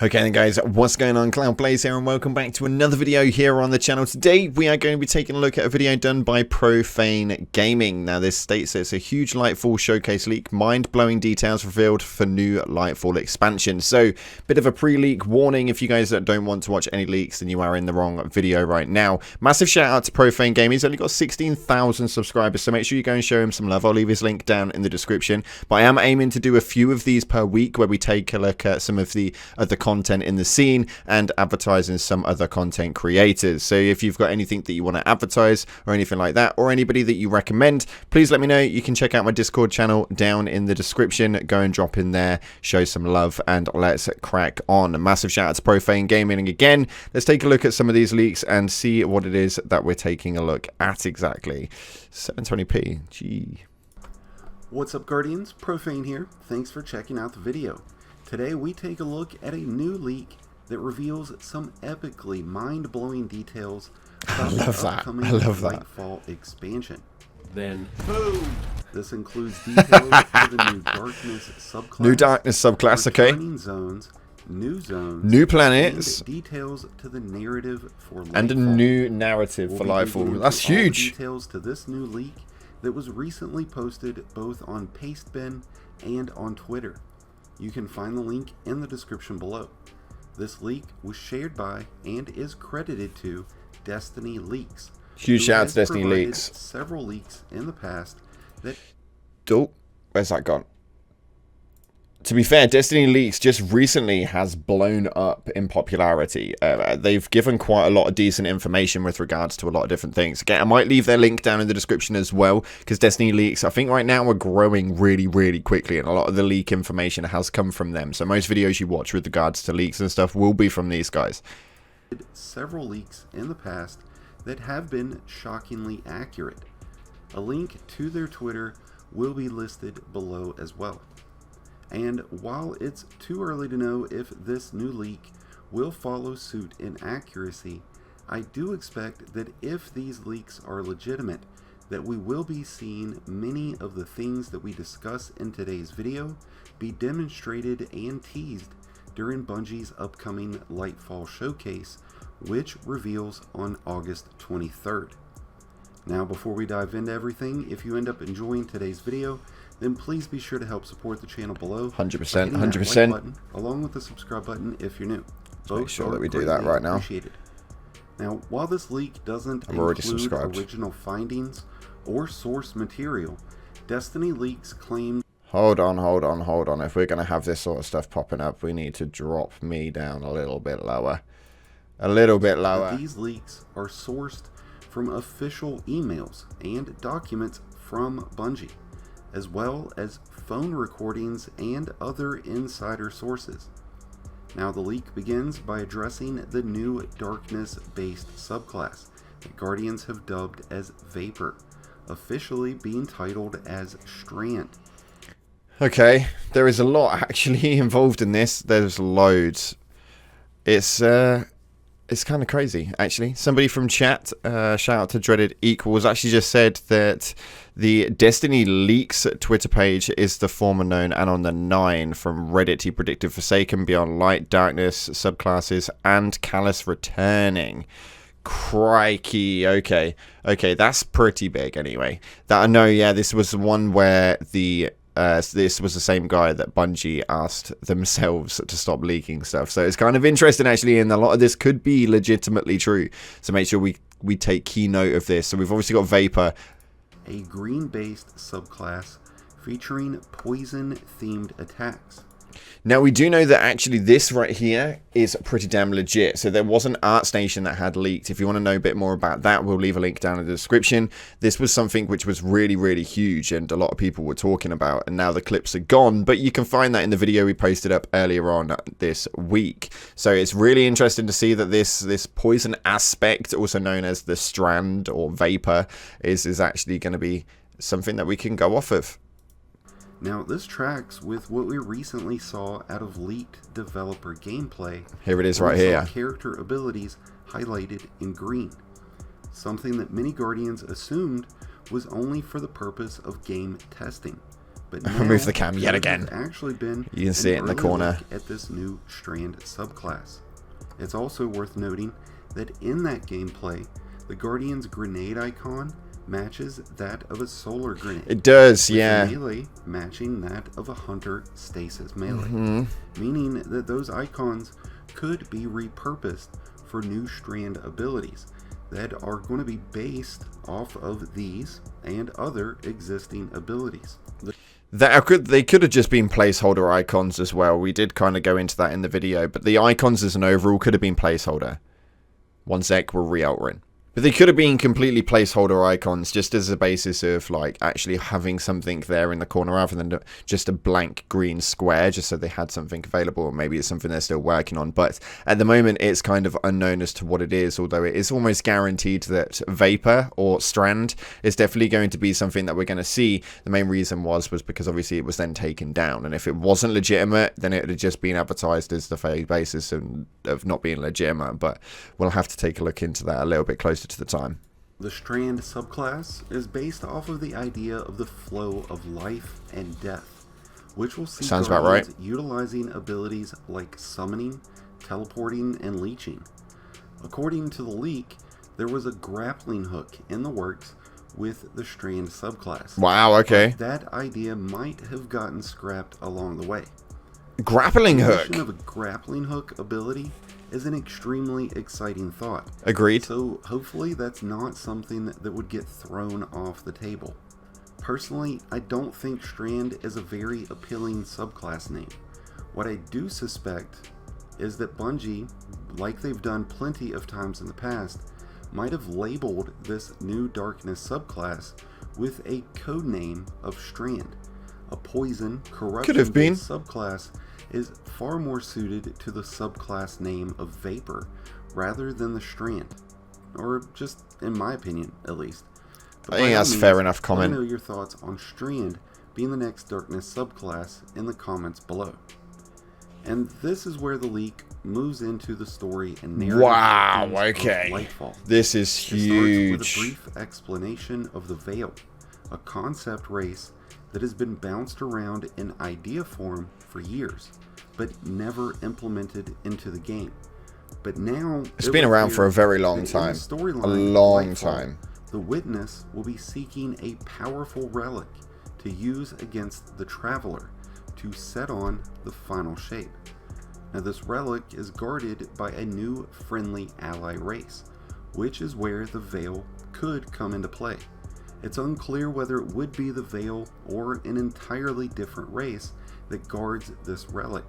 Okay then guys, what's going on? Cloud Plays here and welcome back to another video here on the channel. Today we are going to be taking a look at a video done by Profane Gaming. Now this states it's a huge Lightfall showcase leak, mind-blowing details revealed for new Lightfall expansion. So, bit of a pre-leak warning. If you guys don't want to watch any leaks, then you are in the wrong video right now. Massive shout out to Profane Gaming. He's only got 16,000 subscribers, so make sure you go and show him some love. I'll leave his link down in the description. But I am aiming to do a few of these per week where we take a look at some of the other content in the scene and advertising some other content creators. So if you've got anything that you want to advertise or anything like that, or anybody that you recommend, please let me know. You can check out my Discord channel down in the description. Go and drop in there, show some love, and let's crack on. A massive shout out to Profane Gaming. And again, let's take a look at some of these leaks and see what it is that we're taking a look at exactly. 720p. Gee. What's up, Guardians? Profane here. Thanks for checking out the video. Today we take a look at a new leak that reveals some epically mind-blowing details about the upcoming LIGHTFALL expansion. Then boom! This includes details for the new Darkness subclass. New Darkness subclass, okay. Zones, new planets, and details to the narrative for LIGHTFALL. And a new narrative for Lightfall. That's huge. Details to this new leak that was recently posted both on Pastebin and on Twitter. You can find the link in the description below. This leak was shared by and is credited to Destiny Leaks. Huge shout out to Destiny Leaks. Several leaks in the past that... Oh, where's that gone? To be fair, Destiny Leaks just recently has blown up in popularity. They've given quite a lot of decent information with regards to a lot of different things. Again, I might leave their link down in the description as well, because Destiny Leaks, I think right now, are growing really, really quickly, and a lot of the leak information has come from them. So most videos you watch with regards to leaks and stuff will be from these guys. Several leaks in the past that have been shockingly accurate. A link to their Twitter will be listed below as well. And while it's too early to know if this new leak will follow suit in accuracy, I do expect that if these leaks are legitimate, that we will be seeing many of the things that we discuss in today's video be demonstrated and teased during Bungie's upcoming LIGHTFALL showcase, which reveals on August 23rd. Now, before we dive into everything, if you end up enjoying today's video, then please be sure to help support the channel below. 100%, 100%. Like button, along with the subscribe button if you're new. Make sure that we do that right now. Now, while this leak doesn't include original findings or source material, Destiny Leaks claim... Hold on. If we're going to have this sort of stuff popping up, we need to drop me down a little bit lower. A little bit lower. These leaks are sourced from official emails and documents from Bungie, as well as phone recordings and other insider sources. Now, the leak begins by addressing the new Darkness-based subclass that Guardians have dubbed as Vapor, officially being titled as Strand. Okay, there is a lot actually involved in this. There's loads. It's kind of crazy, actually. Somebody from chat, shout out to Dreaded Equals, actually just said that the Destiny Leaks Twitter page is the former known Anon the 9 from Reddit. He predicted Forsaken, Beyond Light, Darkness, subclasses, and Callus returning. Crikey. Okay, that's pretty big anyway. That I know, yeah, this was the one where the... this was the same guy that Bungie asked themselves to stop leaking stuff. So it's kind of interesting, actually, and a lot of this could be legitimately true. So make sure we take key note of this. So we've obviously got Vapor. A green-based subclass featuring poison-themed attacks. Now, we do know that actually this right here is pretty damn legit. So there was an art station that had leaked. If you want to know a bit more about that, we'll leave a link down in the description. This was something which was really, really huge and a lot of people were talking about. And now the clips are gone, but you can find that in the video we posted up earlier on this week. So it's really interesting to see that this poison aspect, also known as the strand or vapor, is actually going to be something that we can go off of. Now, this tracks with what we recently saw out of leaked developer gameplay. Here it is right here. Character abilities highlighted in green. Something that many Guardians assumed was only for the purpose of game testing. But now, Remove the cam yet there again. has actually been You can see it in the early corner. look at this new strand subclass. It's also worth noting that in that gameplay, the Guardian's grenade icon matches that of a solar grenade. It does, with yeah. the melee matching that of a hunter stasis melee, Mm-hmm. meaning that those icons could be repurposed for new strand abilities that are going to be based off of these and other existing abilities. They could have just been placeholder icons as well. We did kind of go into that in the video, but the icons as an overall could have been placeholder. One sec, we're re-altering. But they could have been completely placeholder icons just as a basis of like actually having something there in the corner rather than just a blank green square, just so they had something available, or maybe it's something they're still working on. But at the moment it's kind of unknown as to what it is, although it is almost guaranteed that Vapor or Strand is definitely going to be something that we're going to see. The main reason was because obviously it was then taken down, and if it wasn't legitimate then it would have just been advertised as the basis of not being legitimate. But we'll have to take a look into that a little bit closer to the time. The strand subclass is based off of the idea of the flow of life and death, which will see Sounds about right. utilizing abilities like summoning, teleporting, and leeching. According to the leak, there was a grappling hook in the works with the strand subclass. Wow, okay. But that idea might have gotten scrapped along the way. Grappling The hook. addition of a grappling hook ability is an extremely exciting thought. Agreed. So hopefully that's not something that would get thrown off the table. Personally, I don't think Strand is a very appealing subclass name. What I do suspect is that Bungie, like they've done plenty of times in the past, might have labeled this new darkness subclass with a code name of Strand. A poison, corruption-based subclass is far more suited to the subclass name of Vapor rather than the Strand, or just in my opinion at least. But I think that's fair enough comment. Let me know your thoughts on Strand being the next darkness subclass in the comments below. And this is where the leak moves into the story and narrative. Wow, of okay. LIGHTFALL. This is huge. It starts with a brief explanation of the Veil, a concept race that has been bounced around in idea form for years, but never implemented into the game. But now it's been around for a very long time. A long time. The Witness will be seeking a powerful relic to use against the Traveler to set on the final shape. Now this relic is guarded by a new friendly ally race, which is where the Veil could come into play. It's unclear whether it would be the Veil or an entirely different race that guards this relic,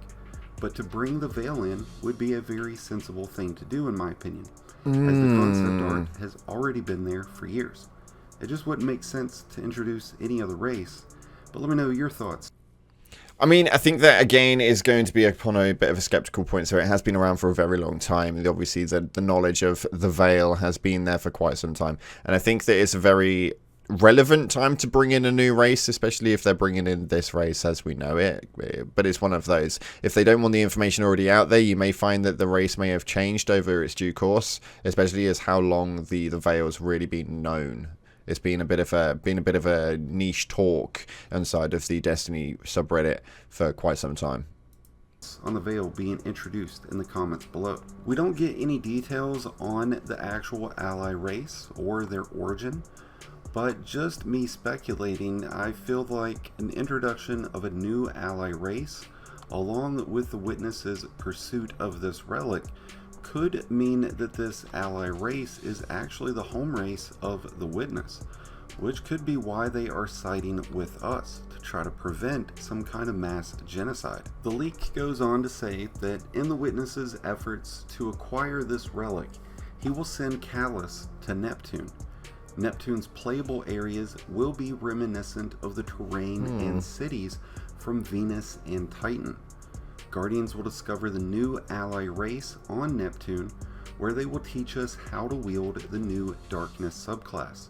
but to bring the Veil in would be a very sensible thing to do in my opinion, as the concept art has already been there for years. It just wouldn't make sense to introduce any other race, but let me know your thoughts. I mean, I think that, again, is going to be upon a bit of a skeptical point. So it has been around for a very long time. And obviously, the knowledge of the Veil has been there for quite some time. And I think that it's a very relevant time to bring in a new race, especially if they're bringing in this race as we know it. But it's one of those. If they don't want the information already out there, you may find that the race may have changed over its due course, especially as how long the Veil's really been known. It's been a bit of a niche talk inside of the Destiny subreddit for quite some time. On the Veil being introduced in the comments below. We don't get any details on the actual ally race or their origin, but just me speculating, I feel like an introduction of a new ally race along with the Witness's pursuit of this relic could mean that this ally race is actually the home race of the Witness, which could be why they are siding with us to try to prevent some kind of mass genocide. The leak goes on to say that in the Witness's efforts to acquire this relic, he will send Callus to Neptune. Neptune's playable areas will be reminiscent of the terrain and cities from Venus and Titan. Guardians will discover the new ally race on Neptune, where they will teach us how to wield the new darkness subclass.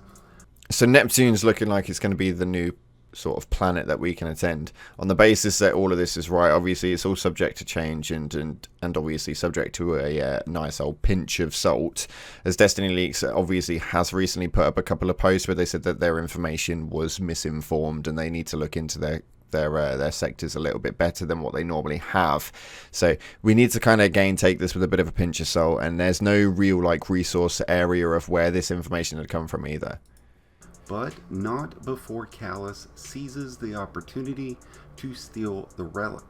So Neptune's looking like it's going to be the new sort of planet that we can attend, on the basis that all of this is right. Obviously it's all subject to change and obviously subject to a nice old pinch of salt, as Destiny Leaks obviously has recently put up a couple of posts where they said that their information was misinformed and they need to look into their their sectors a little bit better than what they normally have. So we need to kind of again take this with a bit of a pinch of salt, and there's no real like resource area of where this information had come from either. But not before Callus seizes the opportunity to steal the relic.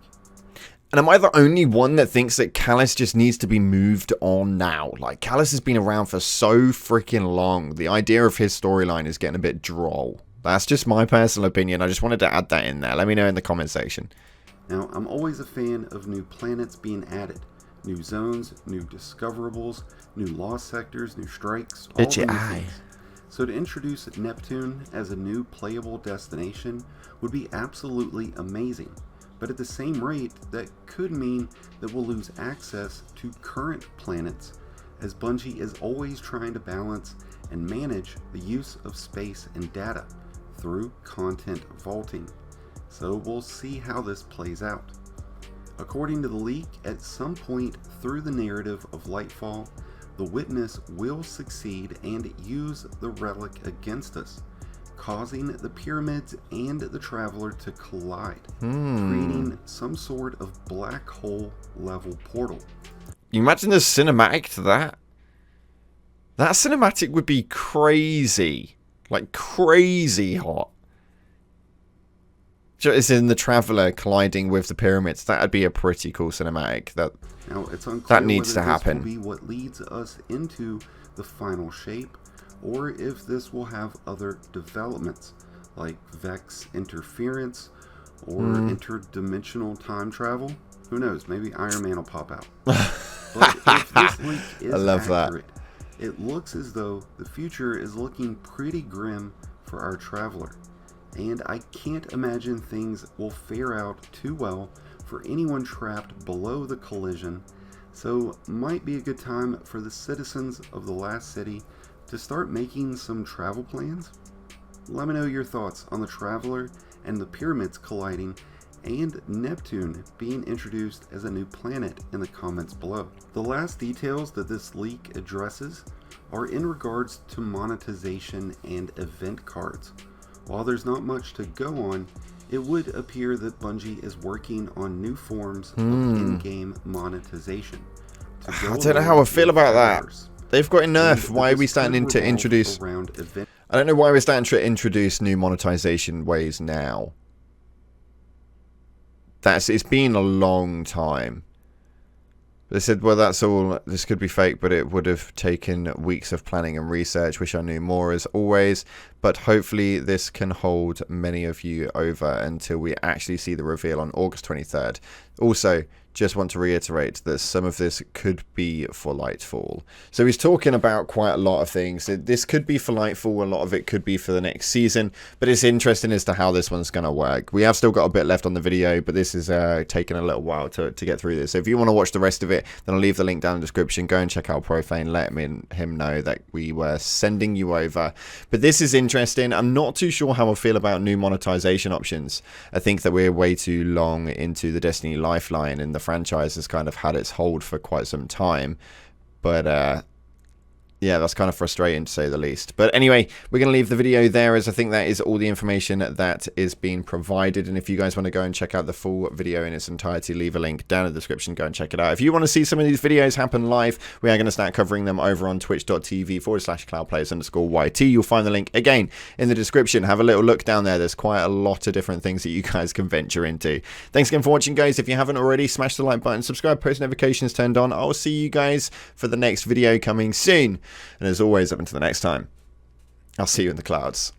And am I the only one that thinks that Callus just needs to be moved on now? Like, Callus has been around for so freaking long. The idea of his storyline is getting a bit droll. That's just my personal opinion. I just wanted to add that in there. Let me know in the comment section. Now, I'm always a fan of new planets being added. New zones, new discoverables, new lost sectors, new strikes, all Itchy the new eye. things. So to introduce Neptune as a new playable destination would be absolutely amazing. But at the same rate, that could mean that we'll lose access to current planets, as Bungie is always trying to balance and manage the use of space and data through content vaulting. So we'll see how this plays out. According to the leak, at some point through the narrative of Lightfall, the Witness will succeed and use the relic against us, causing the pyramids and the Traveler to collide, creating some sort of black hole level portal. You imagine the cinematic to that? That cinematic would be crazy. Like, crazy hot. It's in the Traveler colliding with the pyramids. That'd be a pretty cool cinematic. Now, it's unclear that needs to whether happen. This will be what leads us into the final shape, or if this will have other developments, like Vex interference, or interdimensional time travel. Who knows? Maybe Iron Man will pop out. But if this leak is I love accurate, it looks as though the future is looking pretty grim for our Traveler. And I can't imagine things will fare out too well for anyone trapped below the collision, so might be a good time for the citizens of the last city to start making some travel plans. Let me know your thoughts on the Traveler and the pyramids colliding and Neptune being introduced as a new planet in the comments below. The last details that this leak addresses are in regards to monetization and event cards. While there's not much to go on, it would appear that Bungie is working on new forms of in-game monetization. I don't know how I feel about that. They've got enough. Why are we starting to introduce... I don't know why we're starting to introduce new monetization ways now. It's been a long time. They said, well, that's all. This could be fake, but it would have taken weeks of planning and research. Wish I knew more, as always. But hopefully this can hold many of you over until we actually see the reveal on August 23rd. Also, just want to reiterate that some of this could be for Lightfall. So he's talking about quite a lot of things. This could be for Lightfall, a lot of it could be for the next season, but it's interesting as to how this one's going to work. We have still got a bit left on the video, but this is taking a little while to get through this. So if you want to watch the rest of it, then I'll leave the link down in the description. Go and check out Profane, let him know that we were sending you over. But this is interesting. I'm not too sure how I feel about new monetization options. I think that we're way too long into the Destiny lifeline, and the franchise has kind of had its hold for quite some time, but yeah, that's kind of frustrating to say the least. But anyway, we're going to leave the video there, as I think that is all the information that is being provided. And if you guys want to go and check out the full video in its entirety, leave a link down in the description. Go and check it out. If you want to see some of these videos happen live, we are going to start covering them over on twitch.tv/cloudplayers_YT. You'll find the link again in the description. Have a little look down there. There's quite a lot of different things that you guys can venture into. Thanks again for watching, guys. If you haven't already, smash the like button, subscribe, post notifications turned on. I'll see you guys for the next video coming soon. And as always, up until the next time, I'll see you in the clouds.